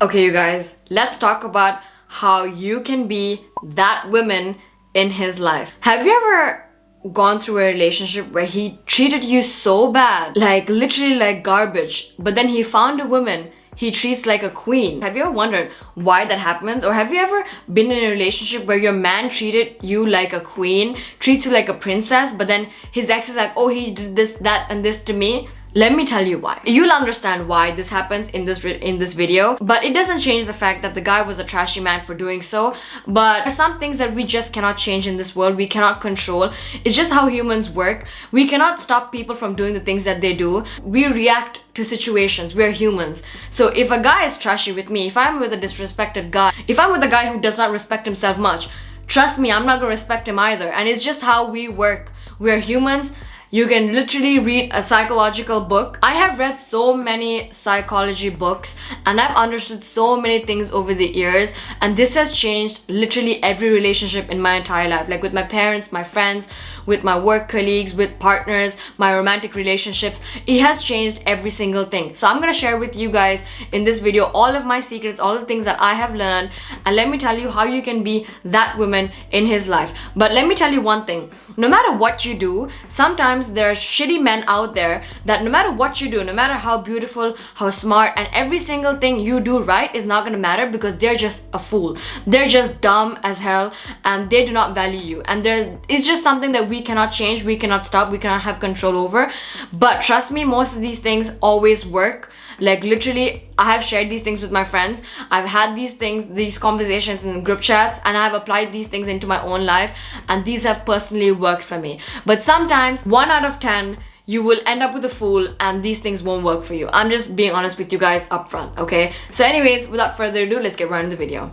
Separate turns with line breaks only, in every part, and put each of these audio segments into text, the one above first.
Okay, you guys, let's talk about how you can be that woman in his life. Have you ever gone through a relationship where he treated you so bad, like literally like garbage, but then he found a woman he treats like a queen? Have you ever wondered why that happens? Or have you ever been in a relationship where your man treated you like a queen, treats you like a princess, but then his ex is like, oh, he did this, that, and this to me? Let me tell you why. You'll understand why this happens in this video, but it doesn't change the fact that the guy was a trashy man for doing so. But there are some things that we just cannot change in this world. We cannot control. It's just how humans work. We cannot stop people from doing the things that they do. We react to situations. We're humans. So if a guy is trashy with me, if I'm with a disrespected guy, if I'm with a guy who does not respect himself much, trust me, I'm not gonna respect him either. And it's just how we work. We're humans. You can literally read a psychological book. I have read so many psychology books and I've understood so many things over the years, and this has changed literally every relationship in my entire life. Like with my parents, my friends, with my work colleagues, with partners, my romantic relationships. It has changed every single thing. So I'm gonna share with you guys in this video all of my secrets, all the things that I have learned, and let me tell you how you can be that woman in his life. But let me tell you one thing. No matter what you do, sometimes there are shitty men out there that no matter what you do, no matter how beautiful, how smart, and every single thing you do right is not gonna matter because they're just a fool. They're just dumb as hell and they do not value you. And it's just something that we cannot change, we cannot stop, we cannot have control over. But trust me, most of these things always work. Like literally, I have shared these things with my friends. I've had these things, these conversations in group chats, and I've applied these things into my own life, and these have personally worked for me. But sometimes 1 out of 10 you will end up with a fool and these things won't work for you. I'm just being honest with you guys up front, okay? So anyways, without further ado, let's get right into the video.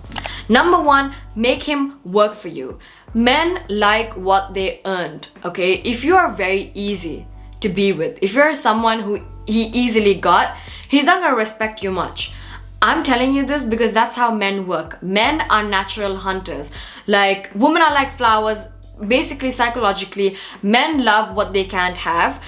Number 1, make him work for you. Men like what they earned, okay? If you are very easy to be with, if you're someone who he easily got, he's not gonna respect you much. I'm telling you this because that's how men work. Men are natural hunters. Like, women are like flowers. Basically, psychologically, men love what they can't have,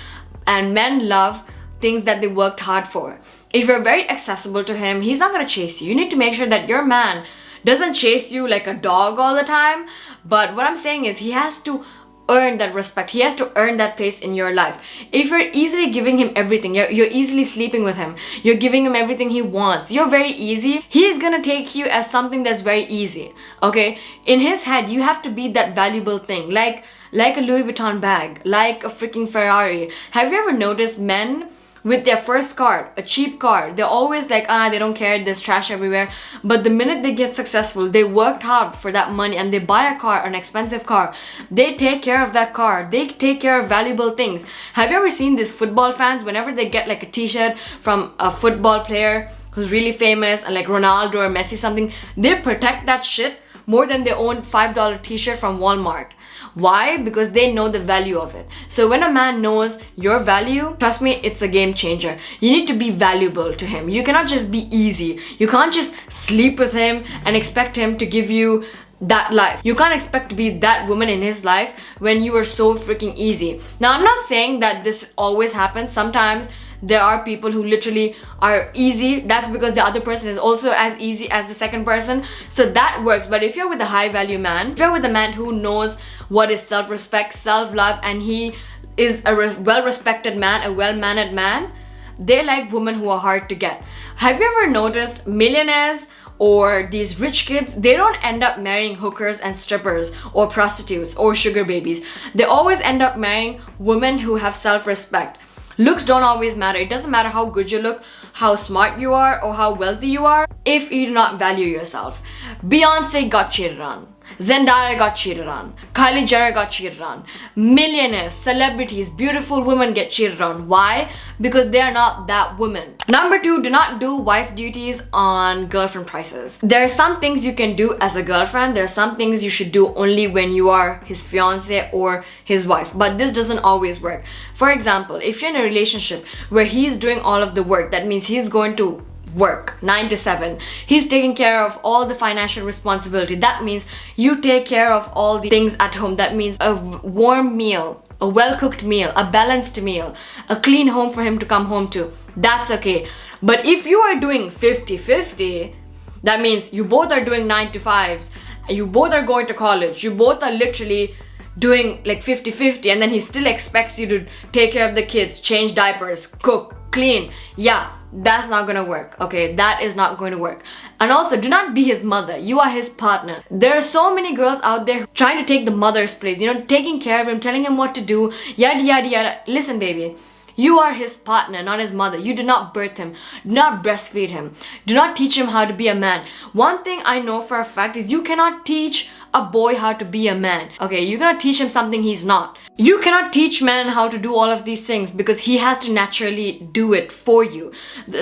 and men love things that they worked hard for. If you're very accessible to him, he's not gonna chase you. You need to make sure that your man doesn't chase you like a dog all the time. But what I'm saying is he has to earn that respect. He has to earn that place in your life. If you're easily giving him everything, you're easily sleeping with him, you're giving him everything he wants, you're very easy, he's gonna take you as something that's very easy, okay? In his head, you have to be that valuable thing, like a Louis Vuitton bag, like a freaking Ferrari. Have you ever noticed men with their first car, a cheap car, they're always like, they don't care, there's trash everywhere. But the minute they get successful, they worked hard for that money and they buy a car, an expensive car, they take care of that car, they take care of valuable things. Have you ever seen these football fans, whenever they get like a t-shirt from a football player who's really famous, and like Ronaldo or Messi something, they protect that shit more than they own $5 t-shirt from Walmart. Why? Because they know the value of it. So when a man knows your value, trust me, it's a game changer. You need to be valuable to him. You cannot just be easy. You can't just sleep with him and expect him to give you that life. You can't expect to be that woman in his life when you are so freaking easy. Now, I'm not saying that this always happens. Sometimes there are people who literally are easy. That's because the other person is also as easy as the second person. So that works. But if you're with a high value man, if you're with a man who knows what is self-respect, self-love, and he is a well-respected man, a well-mannered man, they like women who are hard to get. Have you ever noticed millionaires or these rich kids, they don't end up marrying hookers and strippers or prostitutes or sugar babies. They always end up marrying women who have self-respect. Looks don't always matter. It doesn't matter how good you look, how smart you are, or how wealthy you are, if you do not value yourself. Beyonce got cheated on. Zendaya got cheated on. Kylie Jenner got cheated on. Millionaires, celebrities, beautiful women get cheated on. Why? Because they are not that woman. Number 2, do not do wife duties on girlfriend prices. There are some things you can do as a girlfriend. There are some things you should do only when you are his fiance or his wife. But this doesn't always work. For example, if you're in a relationship where he's doing all of the work, that means he's going to work 9 to 7, he's taking care of all the financial responsibility. That means you take care of all the things at home. That means a warm meal, a well-cooked meal, a balanced meal, a clean home for him to come home to. That's okay. But if you are doing 50-50, That means you both are doing 9 to 5s, you both are going to college, you both are literally doing like 50-50, and then he still expects you to take care of the kids, change diapers, cook, clean. Yeah, that's not gonna work, okay? That is not going to work. And also, do not be his mother. You are his partner. There are so many girls out there trying to take the mother's place, you know, taking care of him, telling him what to do, yada yada yada. Listen, baby, you are his partner, not his mother. You did not birth him. Do not breastfeed him. Do not teach him how to be a man. One thing I know for a fact is you cannot teach a boy how to be a man. Okay, you cannot teach him something he's not. You cannot teach men how to do all of these things because he has to naturally do it for you.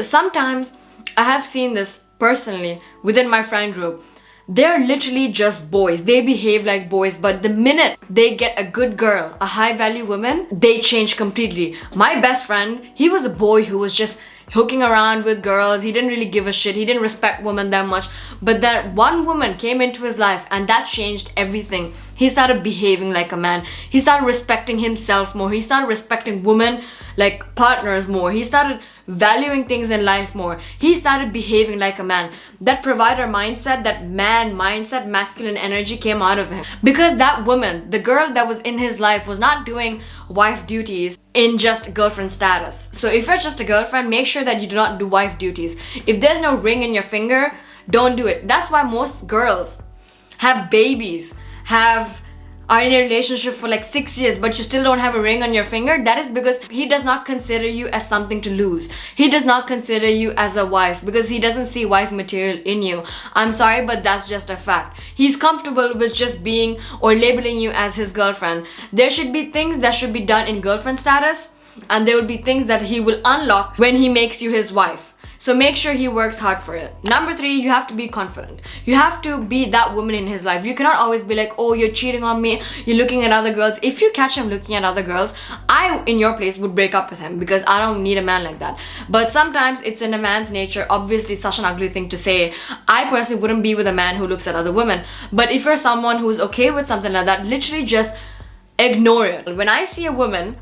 Sometimes I have seen this personally within my friend group. They're literally just boys. They behave like boys, but the minute they get a good girl, a high value woman, they change completely. My best friend, he was a boy who was just hooking around with girls. He didn't really give a shit. He didn't respect women that much. But that one woman came into his life and that changed everything. He started behaving like a man. He started respecting himself more. He started respecting women like partners more. He started valuing things in life more. He started behaving like a man. That provider mindset, that man mindset, masculine energy came out of him. Because that woman, the girl that was in his life, was not doing wife duties in just girlfriend status. So if you're just a girlfriend, make sure that you do not do wife duties. If there's no ring in your finger, don't do it. That's why most girls have babies, are in a relationship for like 6 years, but you still don't have a ring on your finger. That is because he does not consider you as something to lose. He does not consider you as a wife because he doesn't see wife material in you. I'm sorry, but that's just a fact. He's comfortable with just being or labeling you as his girlfriend. There should be things that should be done in girlfriend status, and there will be things that he will unlock when he makes you his wife. So make sure he works hard for it. Number 3, you have to be confident. You have to be that woman in his life. You cannot always be like, oh, you're cheating on me, you're looking at other girls. If you catch him looking at other girls, I, in your place, would break up with him because I don't need a man like that. But sometimes it's in a man's nature. Obviously, it's such an ugly thing to say. I personally wouldn't be with a man who looks at other women. But if you're someone who's okay with something like that, literally just ignore it. When I see a woman,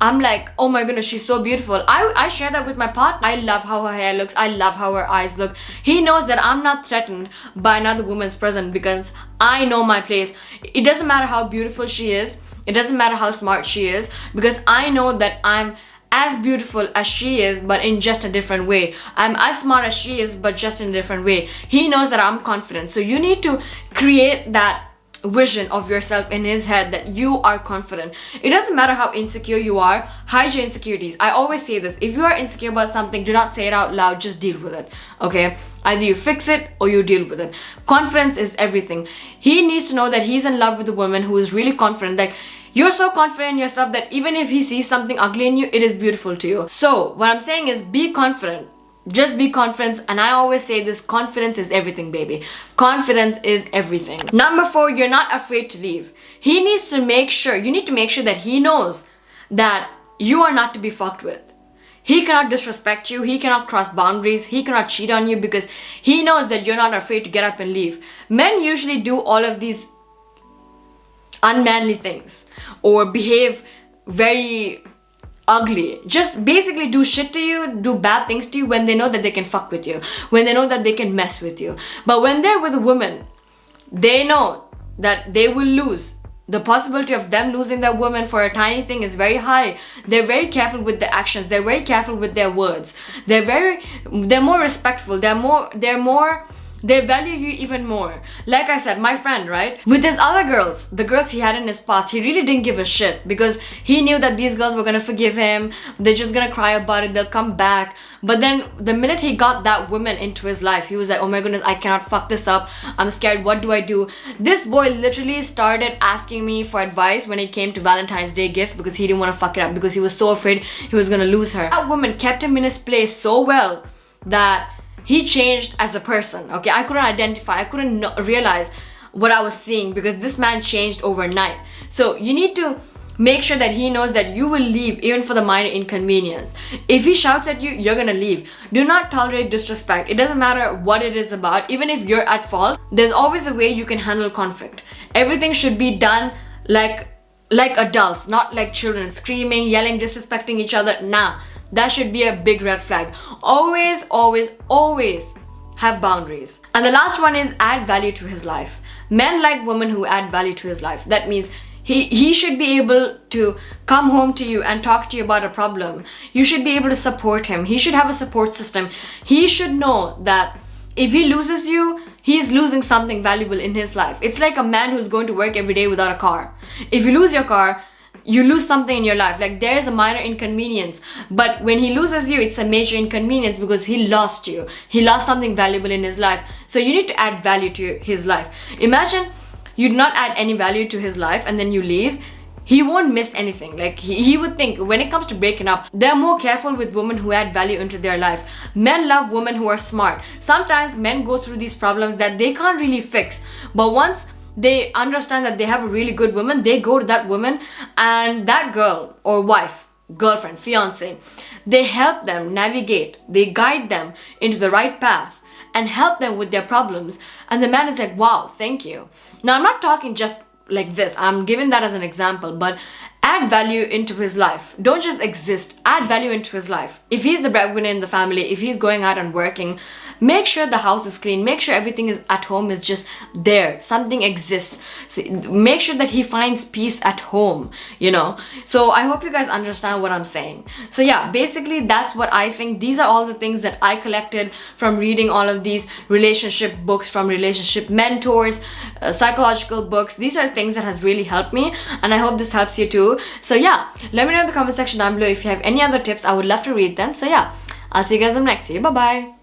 I'm like, oh my goodness, she's so beautiful. I share that with my partner. I love how her hair looks. I love how her eyes look. He knows that I'm not threatened by another woman's presence because I know my place. It doesn't matter how beautiful she is. It doesn't matter how smart she is, because I know that I'm as beautiful as she is, but in just a different way. I'm as smart as she is, but just in a different way. He knows that I'm confident. So you need to create that vision of yourself in his head that you are confident. It doesn't matter how insecure you are, hide your insecurities. I always say this: if you are insecure about something, do not say it out loud, just deal with it. Okay, either you fix it or you deal with it. Confidence is everything. He needs to know that he's in love with a woman who is really confident, that you're so confident in yourself that even if he sees something ugly in you, it is beautiful to you. So what I'm saying is, be confident. Just be confident. And I always say this: confidence is everything, baby. Confidence is everything. Number 4, you're not afraid to leave. He needs to make sure, you need to make sure that he knows that you are not to be fucked with. He cannot disrespect you. He cannot cross boundaries. He cannot cheat on you because he knows that you're not afraid to get up and leave. Men usually do all of these unmanly things or behave very ugly, just basically do shit to you, do bad things to you when they know that they can fuck with you, when they know that they can mess with you. But when they're with a woman, they know that they will lose. The possibility of them losing that woman for a tiny thing is very high. They're very careful with their actions. They're very careful with their words. They're more respectful. They value you even more. Like I said, my friend, right? With his other girls, the girls he had in his past, he really didn't give a shit because he knew that these girls were gonna forgive him. They're just gonna cry about it. They'll come back. But then the minute he got that woman into his life, he was like, oh my goodness, I cannot fuck this up. I'm scared. What do I do? This boy literally started asking me for advice when it came to Valentine's Day gift because he didn't want to fuck it up because he was so afraid he was gonna lose her. That woman kept him in his place so well that he changed as a person. Okay, I couldn't identify, I couldn't realize what I was seeing because this man changed overnight. So you need to make sure that he knows that you will leave even for the minor inconvenience. If he shouts at you, you're gonna leave. Do not tolerate disrespect. It doesn't matter what it is about. Even if you're at fault, there's always a way you can handle conflict. Everything should be done like adults, not like children, screaming, yelling, disrespecting each other. Nah, that should be a big red flag. Always, always, always have boundaries. And the last one is add value to his life. Men like women who add value to his life. That means he should be able to come home to you and talk to you about a problem. You should be able to support him. He should have a support system. He should know that if he loses you, he is losing something valuable in his life. It's like a man who's going to work every day without a car. If you lose your car, you lose something in your life. Like, there's a minor inconvenience, but when he loses you, it's a major inconvenience because he lost you. He lost something valuable in his life. So you need to add value to his life. Imagine you do not add any value to his life and then you leave. He won't miss anything. Like, he would think, when it comes to breaking up, they're more careful with women who add value into their life. Men love women who are smart. Sometimes men go through these problems that they can't really fix, but once they understand that they have a really good woman, they go to that woman, and that girl or wife, girlfriend, fiance, they help them navigate, they guide them into the right path and help them with their problems. And the man is like, wow, thank you. Now, I'm not talking just like this, I'm giving that as an example, but add value into his life. Don't just exist, add value into his life. If he's the breadwinner in the family, if he's going out and working, make sure the house is clean, make sure everything is at home is just there, something exists. So make sure that he finds peace at home, you know. So I hope you guys understand what I'm saying. So yeah, basically that's what I think. These are all the things that I collected from reading all of these relationship books, from relationship mentors, psychological books. These are things that has really helped me, and I hope this helps you too. So yeah, let me know in the comment section down below if you have any other tips. I would love to read them. So yeah, I'll see you guys in the next video. Bye bye.